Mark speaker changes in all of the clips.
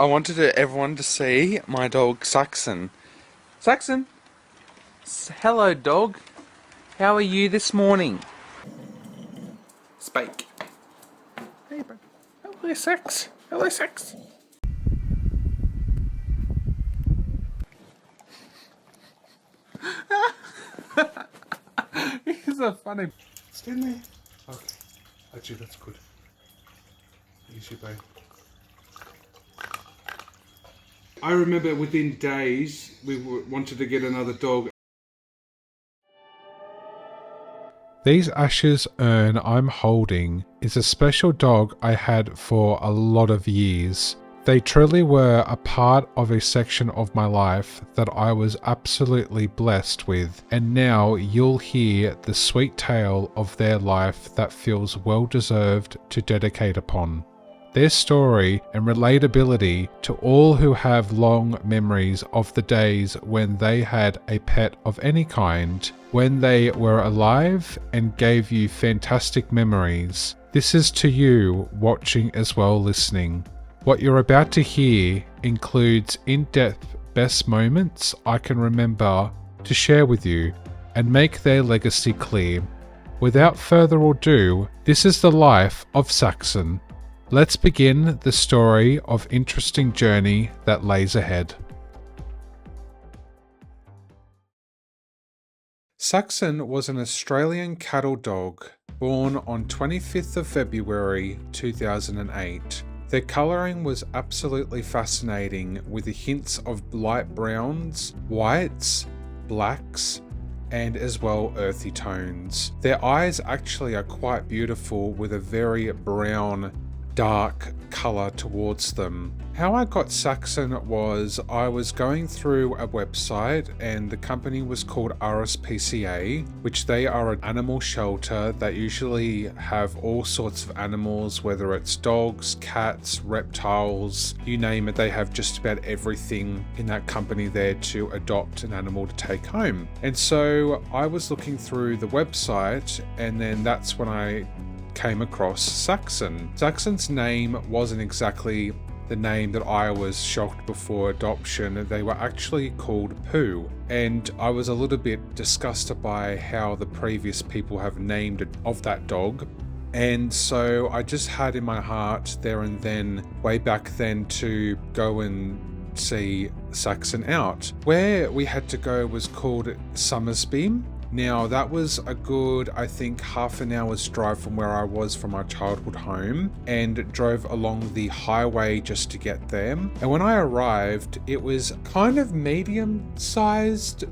Speaker 1: I wanted everyone to see my dog Saxon. Saxon, hello dog. How are you this morning? Spike. Hey, bro. Hello, Sax. Hello, Sax. He's so funny. Stand there. Okay. Actually, that's good. Easy, babe. I remember within days we wanted to get another dog. These ashes urn I'm holding is a special dog I had for a lot of years. They truly were a part of a section of my life that I was absolutely blessed with, and now you'll hear the sweet tale of their life that feels well deserved to dedicate upon. Their story and relatability to all who have long memories of the days when they had a pet of any kind, when they were alive and gave you fantastic memories. This is to you watching as well listening. What you're about to hear includes in-depth best moments I can remember to share with you and make their legacy clear. Without further ado, this is the life of Saxon. Let's begin the story of interesting journey that lays ahead. Saxon was an Australian cattle dog born on 25th of February 2008. Their colouring was absolutely fascinating with the hints of light browns, whites, blacks, and as well earthy tones. Their eyes actually are quite beautiful with a very brown dark colour towards them. How I got Saxon was I was going through a website and the company was called rspca, which they are an animal shelter that usually have all sorts of animals, whether it's dogs, cats, reptiles, you name it. They have just about everything in that company there to adopt an animal to take home. And so I was looking through the website, and then that's when I came across Saxon. Saxon's name wasn't exactly the name that I was shocked before adoption. They were actually called Pooh, and I was a little bit disgusted by how the previous people have named it of that dog. And so I just had in my heart there and then, way back then, to go and see Saxon out. Where we had to go was called Summersby. Now that was a good, I think, half an hour's drive from where I was from my childhood home, and drove along the highway just to get there. And when I arrived, it was kind of medium-sized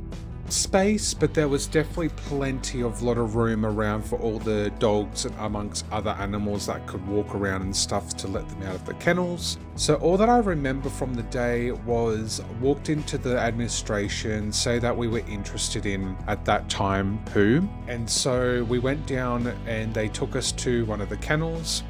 Speaker 1: space, but there was definitely plenty of lot of room around for all the dogs and amongst other animals that could walk around and stuff to let them out of the kennels. So all that I remember from the day was walked into the administration, say that we were interested in at that time Pooh, and so we went down and they took us to one of the kennels,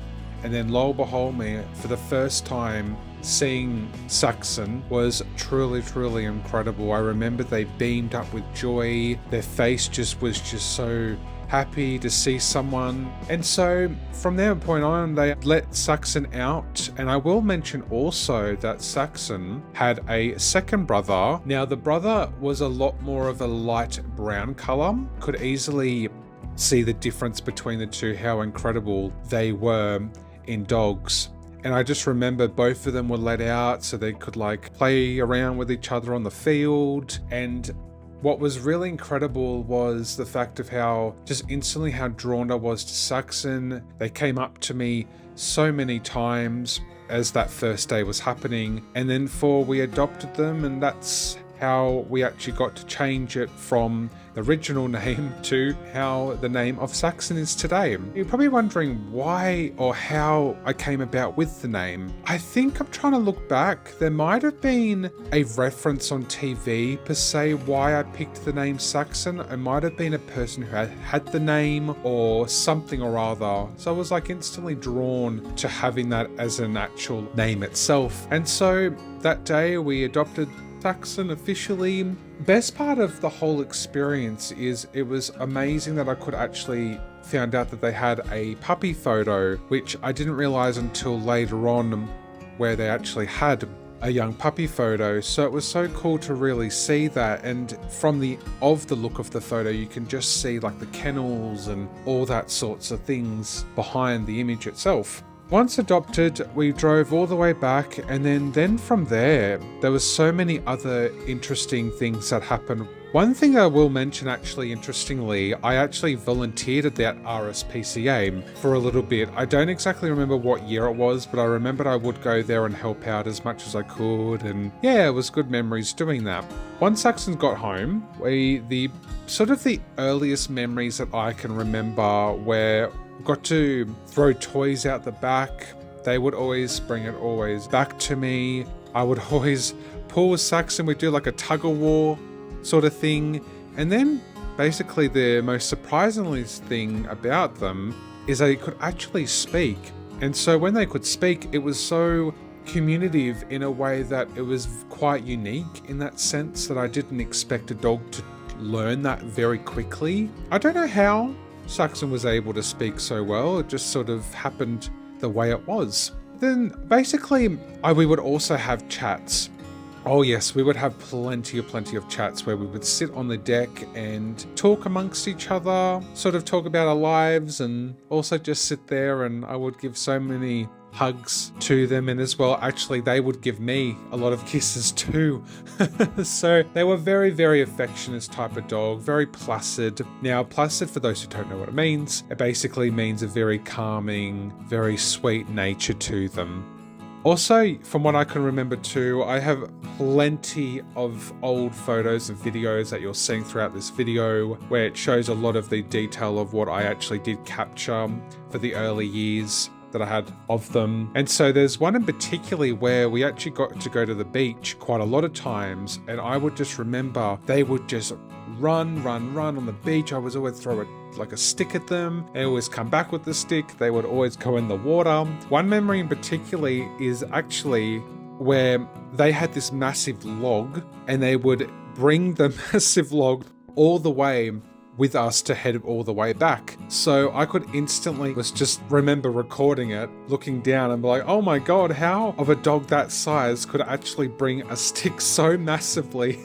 Speaker 1: and then lo and behold, me for the first time seeing Saxon was truly incredible. I remember they beamed up with joy. Their face was just so happy to see someone. And so from that point on, they let Saxon out. And I will mention also that Saxon had a second brother. Now the brother was a lot more of a light brown color. Could easily see the difference between the two, how incredible they were in dogs. And I just remember both of them were let out so they could like play around with each other on the field. And what was really incredible was the fact of how just instantly how drawn I was to Saxon. They came up to me so many times as that first day was happening. And then we adopted them, and that's how we actually got to change it from the original name to how the name of Saxon is today. You're probably wondering why or how I came about with the name. I think I'm trying to look back. There might have been a reference on TV per se why I picked the name Saxon. It might have been a person who had the name or something or other. So I was like instantly drawn to having that as an actual name itself. And so that day we adopted Saxon officially. Best part of the whole experience is it was amazing that I could actually found out that they had a puppy photo, which I didn't realize until later on, where they actually had a young puppy photo, so it was so cool to really see that. And from the look of the photo, you can just see like the kennels and all that sorts of things behind the image itself. Once adopted, we drove all the way back, and then from there was so many other interesting things that happened. One thing I will mention, actually, interestingly, I actually volunteered at that rspca for a little bit. I don't exactly remember what year it was, but I remembered I would go there and help out as much as I could, and yeah, it was good memories doing that. Once Saxon got home, the earliest memories that I can remember were got to throw toys out the back. They would always bring it back to me. I would always pull with Saxon. We'd do like a tug of war sort of thing. And then basically the most surprising thing about them is they could actually speak. And so when they could speak, it was so communicative in a way that it was quite unique in that sense, that I didn't expect a dog to learn that very quickly. I don't know how Saxon was able to speak so well. It just sort of happened the way it was. Then basically we would also have chats. Oh yes, we would have plenty of chats where we would sit on the deck and talk amongst each other, sort of talk about our lives, and also just sit there, and I would give so many hugs to them, and as well, actually, they would give me a lot of kisses too. So they were very affectionate type of dog, very placid. Now, placid, for those who don't know what it basically means a very calming, very sweet nature to them. Also, from what I can remember too, I have plenty of old photos and videos that you're seeing throughout this video where it shows a lot of the detail of what I actually did capture for the early years that I had of them. And so there's one in particularly where we actually got to go to the beach quite a lot of times, and I would just remember they would just run on the beach. I was always throw a stick at them. They always come back with the stick. They would always go in the water. One memory in particular is actually where they had this massive log, and they would bring the massive log all the way with us to head all the way back. So I could instantly just remember recording it, looking down and be like, oh my God, how of a dog that size could actually bring a stick so massively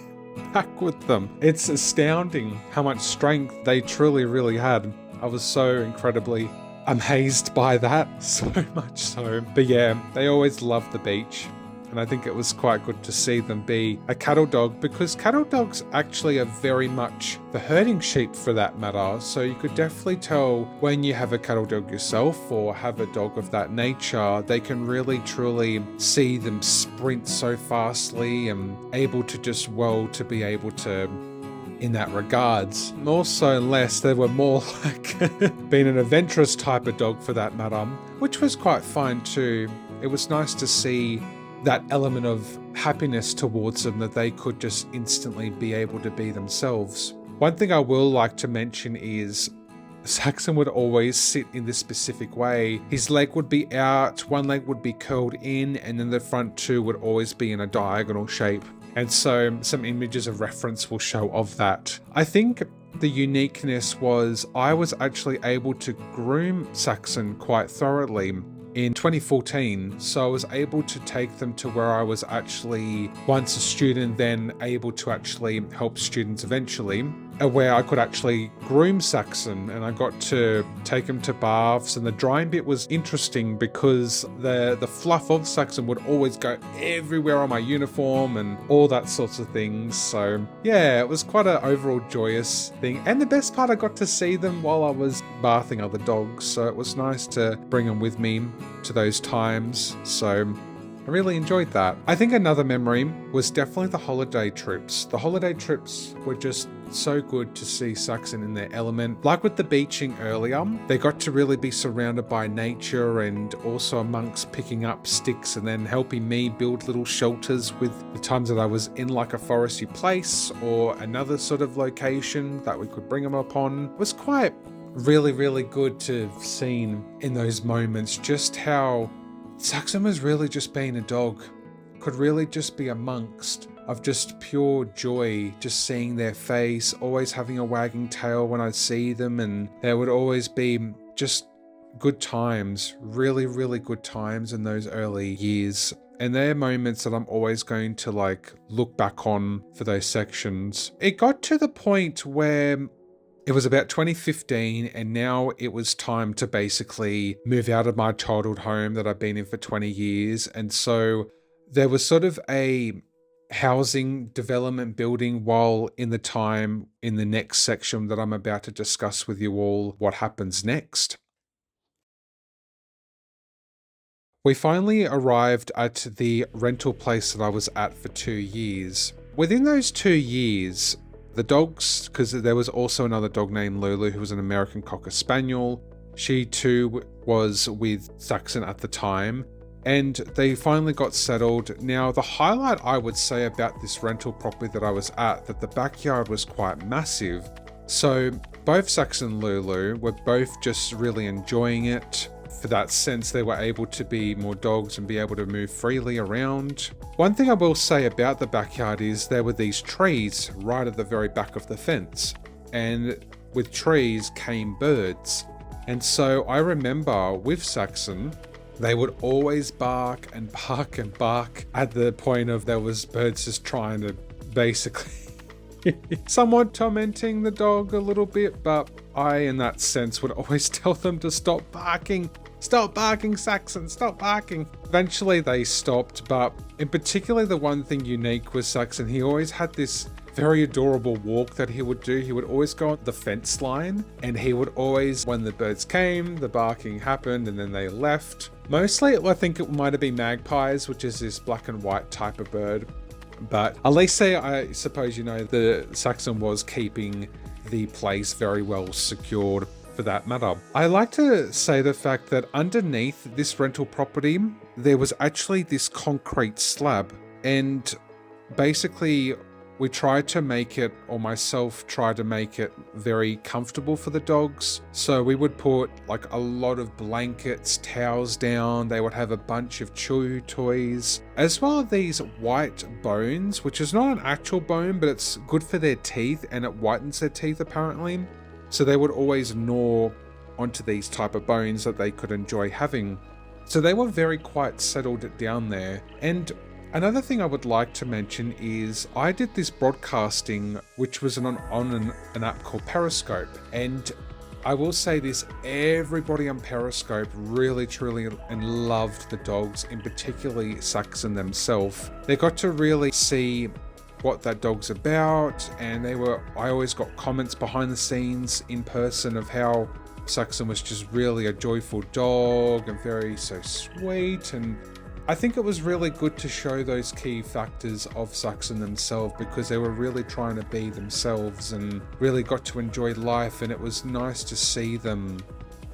Speaker 1: back with them? It's astounding how much strength they truly, really had. I was so incredibly amazed by that, so much so. But yeah, they always loved the beach. And I think it was quite good to see them be a cattle dog, because cattle dogs actually are very much the herding sheep for that matter. So you could definitely tell when you have a cattle dog yourself or have a dog of that nature, they can really truly see them sprint so fastly and able to to be able to, in that regards. More so and less, they were more like being an adventurous type of dog for that matter, which was quite fine too. It was nice to see that element of happiness towards them, that they could just instantly be able to be themselves. One thing I will like to mention is Saxon would always sit in this specific way. His leg would be out, one leg would be curled in, and then the front two would always be in a diagonal shape. And so some images of reference will show of that. I think the uniqueness was I was actually able to groom Saxon quite thoroughly in 2014, so I was able to take them to where I was actually once a student, then able to actually help students eventually, where I could actually groom Saxon, and I got to take him to baths. And the drying bit was interesting because the fluff of Saxon would always go everywhere on my uniform and all that sorts of things. So yeah, it was quite an overall joyous thing. And the best part, I got to see them while I was bathing other dogs, so it was nice to bring them with me to those times. So I really enjoyed that. I think another memory was definitely the holiday trips. The holiday trips were just so good to see Saxon in their element. Like with the beaching earlier, they got to really be surrounded by nature, and also amongst picking up sticks and then helping me build little shelters with the times that I was in like a foresty place or another sort of location that we could bring them upon. It was quite really good to have seen in those moments just how Saxon was really just being a dog, could really just be amongst of just pure joy, just seeing their face, always having a wagging tail when I see them, and there would always be just good times, really good times in those early years. And they're moments that I'm always going to like look back on for those sections. It got to the point where it was about 2015, and now it was time to basically move out of my childhood home that I've been in for 20 years. And so there was sort of a housing development building while in the next section that I'm about to discuss with you all what happens next. We finally arrived at the rental place that I was at for 2 years. Within those 2 years, the dogs, because there was also another dog named Lulu who was an American Cocker Spaniel. She too was with Saxon at the time, and they finally got settled. Now, the highlight I would say about this rental property that I was at, that the backyard was quite massive. So both Saxon and Lulu were both just really enjoying it. For that sense, they were able to be more dogs and be able to move freely around. One thing I will say about the backyard is there were these trees right at the very back of the fence, and with trees came birds. And so I remember with Saxon, they would always bark and bark and bark at the point of there was birds just trying to basically somewhat tormenting the dog a little bit, but I, in that sense, would always tell them to stop barking. Stop barking, Saxon, stop barking. Eventually they stopped, but in particular, the one thing unique was Saxon, he always had this very adorable walk that he would do. He would always go on the fence line, and he would always, when the birds came, the barking happened, and then they left. Mostly, I think it might have been magpies, which is this black and white type of bird. But at least I suppose, the Saxon was keeping the place very well secured for that matter. I like to say the fact that underneath this rental property, there was actually this concrete slab, and basically we tried to make it, or myself tried to make it very comfortable for the dogs. So we would put like a lot of blankets, towels down. They would have a bunch of chew toys, as well as these white bones, which is not an actual bone, but it's good for their teeth and it whitens their teeth apparently. So they would always gnaw onto these type of bones that they could enjoy having. So they were very quite settled down there. And another thing I would like to mention is I did this broadcasting, which was on an app called Periscope. And I will say this, everybody on Periscope really, truly and loved the dogs, in particularly Saxon themselves. They got to really see what that dog's about, and I always got comments behind the scenes in person of how Saxon was just really a joyful dog and very so sweet. And I think it was really good to show those key factors of Saxon themselves, because they were really trying to be themselves and really got to enjoy life. And it was nice to see them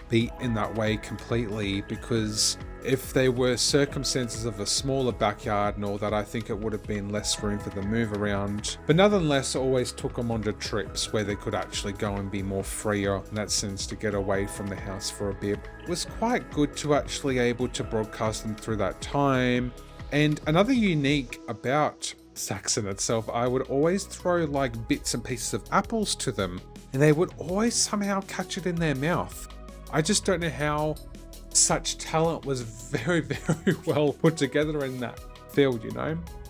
Speaker 1: be in that way completely, because if there were circumstances of a smaller backyard and all that, I think it would have been less room for them to move around. But nonetheless, always took them onto trips where they could actually go and be more freer in that sense, to get away from the house for a bit. It was quite good to actually able to broadcast them through that time. And another unique about Saxon itself, I would always throw like bits and pieces of apples to them, and they would always somehow catch it in their mouth. I just don't know how such talent was very, very well put together in that field,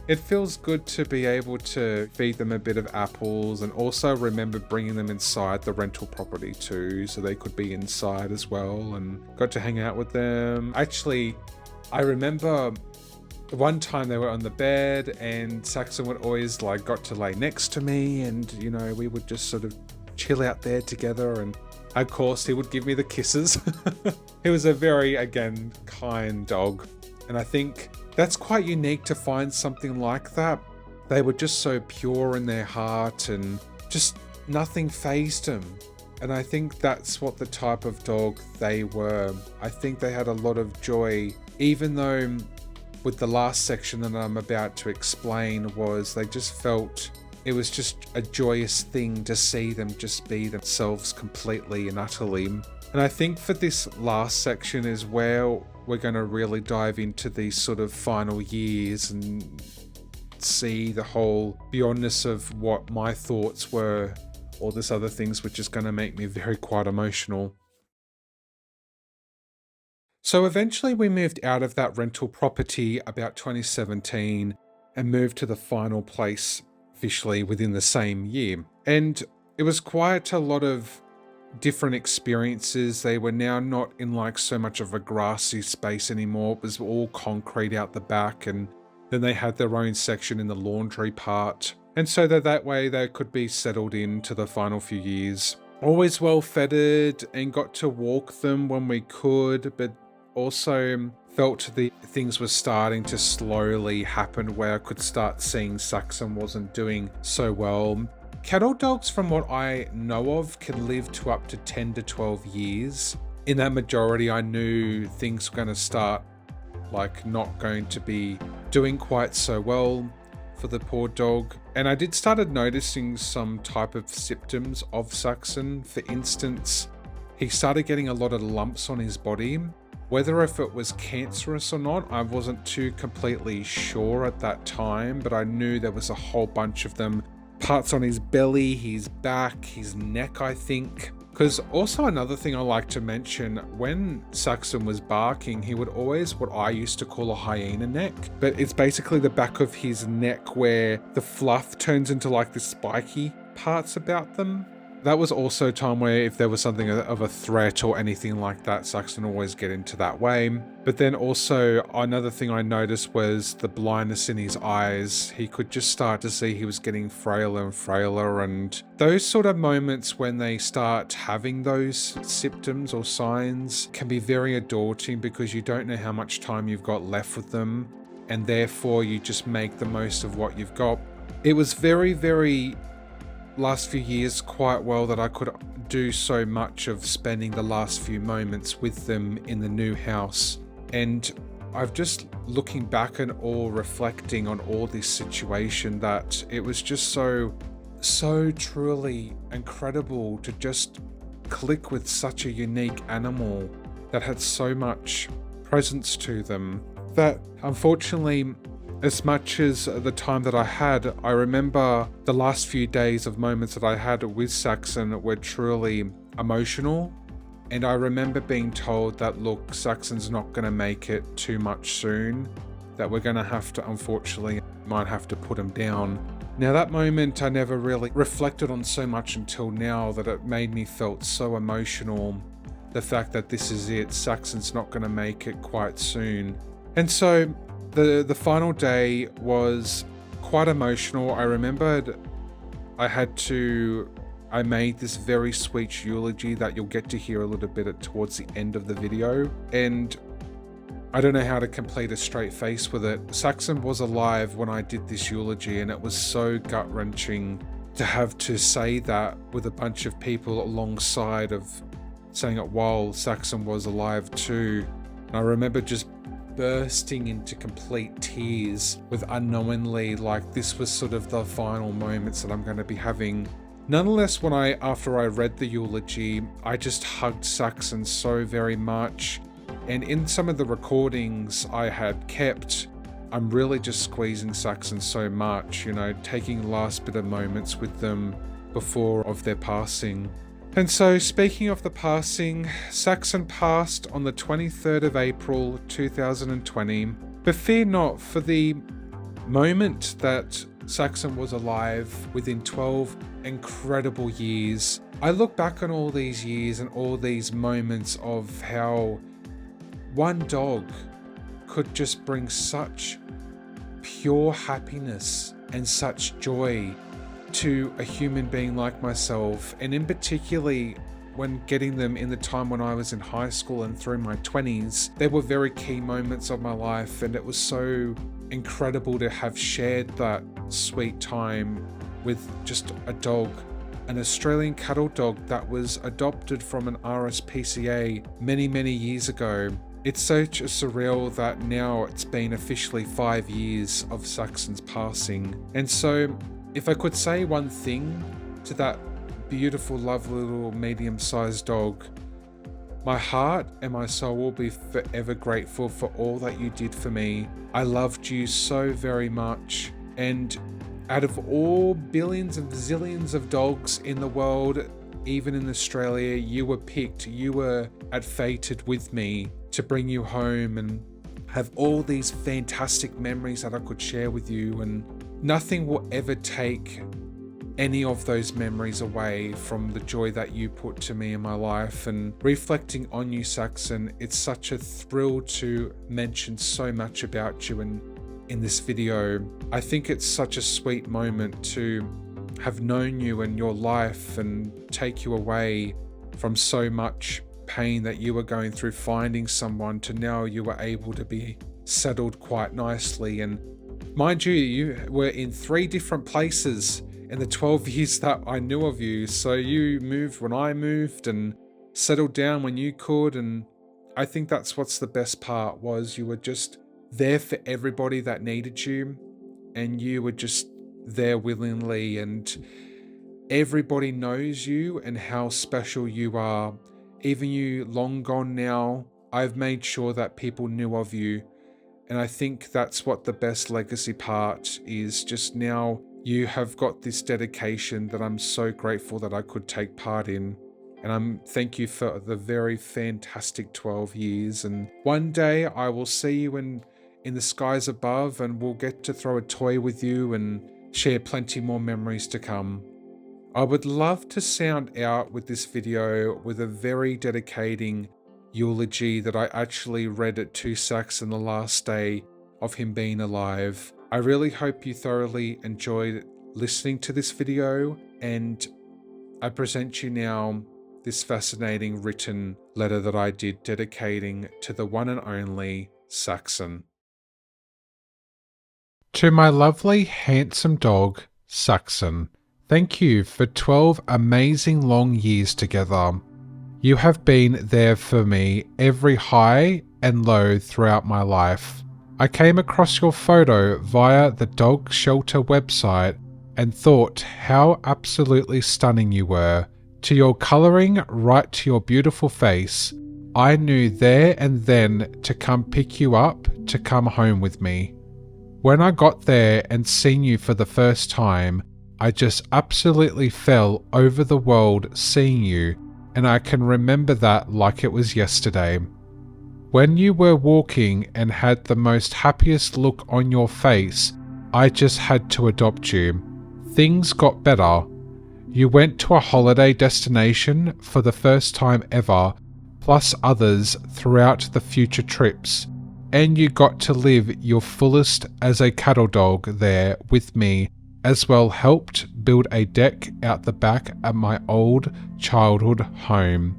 Speaker 1: It feels good to be able to feed them a bit of apples, and also remember bringing them inside the rental property too, so they could be inside as well, and got to hang out with them. Actually, I remember one time they were on the bed, and Saxon would always got to lay next to me, and we would just sort of chill out there together, and of course he would give me the kisses. He was a very, again, kind dog, and I think that's quite unique to find something like that. They were just so pure in their heart, and just nothing fazed them. And I think that's what the type of dog they were. I think they had a lot of joy, even though with the last section that I'm about to explain was they just felt it was just a joyous thing to see them just be themselves completely and utterly. And I think for this last section is where we're going to really dive into these sort of final years and see the whole beyondness of what my thoughts were, all this other things, which is going to make me very quite emotional. So eventually we moved out of that rental property about 2017 and moved to the final place officially within the same year. And it was quite a lot of different experiences. They were now not in like so much of a grassy space anymore. It was all concrete out the back, and then they had their own section in the laundry part. And so that way they could be settled into the final few years. Always well feted and got to walk them when we could, but also felt the things were starting to slowly happen where I could start seeing Saxon wasn't doing so well. Cattle dogs, from what I know of, can live to up to 10 to 12 years. In that majority, I knew things were going to start like not going to be doing quite so well for the poor dog. And I did started noticing some type of symptoms of Saxon. For instance, he started getting a lot of lumps on his body. Whether if it was cancerous or not, I wasn't too completely sure at that time, but I knew there was a whole bunch of them. Parts on his belly, his back, his neck, I think. Because also another thing I like to mention, when Saxon was barking, he would always what I used to call a hyena neck, but it's basically the back of his neck where the fluff turns into like the spiky parts about them. That was also a time where if there was something of a threat or anything like that, Saxon always get into that way. But then also another thing I noticed was the blindness in his eyes. He could just start to see he was getting frailer and frailer, and those sort of moments when they start having those symptoms or signs can be very daunting because you don't know how much time you've got left with them, and therefore you just make the most of what you've got. It was very last few years quite well that I could do so much of spending the last few moments with them in the new house. And I've just looking back and all reflecting on all this situation that it was just so truly incredible to just click with such a unique animal that had so much presence to them that unfortunately, as much as the time that I had, I remember the last few days of moments that I had with Saxon were truly emotional. And I remember being told that, look, Saxon's not going to make it too much soon, that we're going to have to, unfortunately, might have to put him down. Now that moment I never really reflected on so much until now, that it made me felt so emotional. The fact that this is it, Saxon's not going to make it quite soon. And so the final day was quite emotional. I remembered I made this very sweet eulogy that you'll get to hear a little bit towards the end of the video. And I don't know how to complete a straight face with it. Saxon was alive when I did this eulogy, and it was so gut-wrenching to have to say that with a bunch of people alongside of saying it while Saxon was alive too. And I remember just bursting into complete tears with unknowingly like this was sort of the final moments that I'm going to be having. Nonetheless, after I read the eulogy, I just hugged Saxon so very much. And in some of the recordings I had kept, I'm really just squeezing Saxon so much, you know, taking last bit of moments with them before of their passing. And so, speaking of the passing, Saxon passed on the 23rd of April 2020. But fear not, for the moment that Saxon was alive within 12 incredible years, I look back on all these years and all these moments of how one dog could just bring such pure happiness and such joy to a human being like myself, and in particularly when getting them in the time when I was in high school and through my 20s, they were very key moments of my life, and it was so incredible to have shared that sweet time with just a dog, an Australian cattle dog that was adopted from an rspca many years ago. It's such a surreal that now it's been officially 5 years of Saxon's passing. And so if I could say one thing to that beautiful, lovely little medium-sized dog, my heart and my soul will be forever grateful for all that you did for me. I loved you so very much. And out of all billions and zillions of dogs in the world, even in Australia, you were picked, you were fated with me to bring you home and have all these fantastic memories that I could share with you, and nothing will ever take any of those memories away from the joy that you put to me in my life. And reflecting on you, Saxon, it's such a thrill to mention so much about you in this video. I think it's such a sweet moment to have known you and your life and take you away from so much pain that you were going through finding someone to now you were able to be settled quite nicely. And mind you, you were in 3 different places in the 12 years that I knew of you. So you moved when I moved and settled down when you could. And I think that's what's the best part, was you were just there for everybody that needed you, and you were just there willingly, and everybody knows you and how special you are. Even you long gone now, I've made sure that people knew of you. And I think that's what the best legacy part is. Just now you have got this dedication that I'm so grateful that I could take part in. And thank you for the very fantastic 12 years. And one day I will see you in the skies above, and we'll get to throw a toy with you and share plenty more memories to come. I would love to sound out with this video with a very dedicating eulogy that I actually read it to Saxon the last day of him being alive. I really hope you thoroughly enjoyed listening to this video, and I present you now this fascinating written letter that I did dedicating to the one and only Saxon. To my lovely, handsome dog, Saxon, thank you for 12 amazing long years together. You have been there for me every high and low throughout my life. I came across your photo via the dog shelter website and thought how absolutely stunning you were. To your colouring right to your beautiful face, I knew there and then to come pick you up to come home with me. When I got there and seen you for the first time, I just absolutely fell over the world seeing you, and I can remember that like it was yesterday. When you were walking and had the most happiest look on your face, I just had to adopt you. Things got better. You went to a holiday destination for the first time ever, plus others throughout the future trips, and you got to live your fullest as a cattle dog there with me, as well helped build a deck out the back at my old childhood home.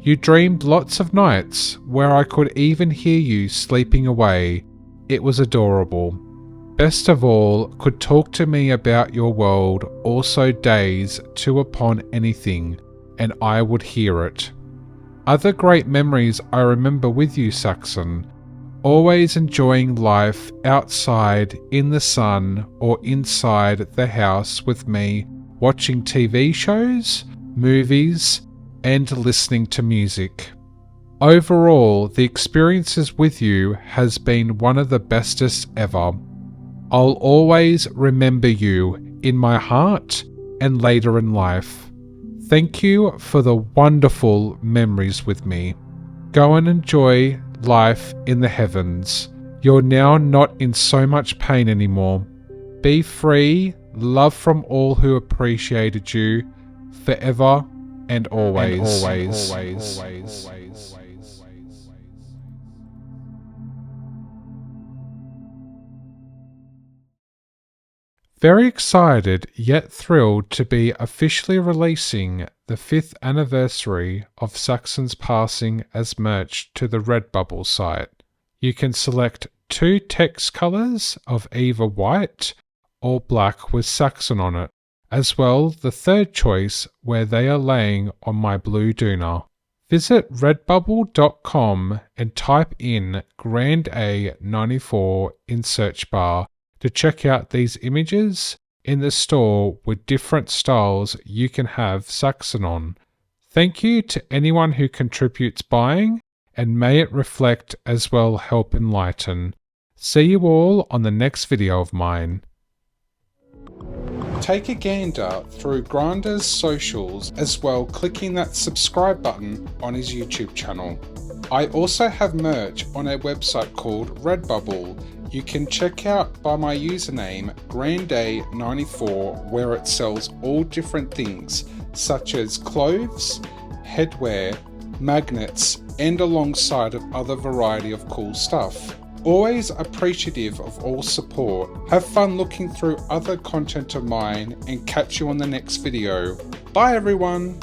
Speaker 1: You dreamed lots of nights where I could even hear you sleeping away. It was adorable. Best of all, could talk to me about your world, also days two upon anything, and I would hear it. Other great memories I remember with you, Saxon. Always enjoying life outside in the sun or inside the house with me, watching TV shows, movies, and listening to music. Overall, the experiences with you has been one of the bestest ever. I'll always remember you in my heart and later in life. Thank you for the wonderful memories with me. Go and enjoy life in the heavens. You're now not in so much pain anymore. Be free, love from all who appreciated you, forever and always. Very excited yet thrilled to be officially releasing the 5th anniversary of Saxon's passing as merch to the Redbubble site. You can select 2 text colours of either white or black with Saxon on it, as well the third choice where they are laying on my blue doona. Visit redbubble.com and type in Granda 94 in search bar to check out these images in the store with different styles you can have Saxon on. Thank you to anyone who contributes buying, and may it reflect as well help enlighten. See you all on the next video of mine. Take a gander through Granda's socials, as well clicking that subscribe button on his YouTube channel. I also have merch on a website called Redbubble. You can check out by my username Granda94, where it sells all different things such as clothes, headwear, magnets, and alongside of other variety of cool stuff. Always appreciative of all support. Have fun looking through other content of mine and catch you on the next video. Bye everyone!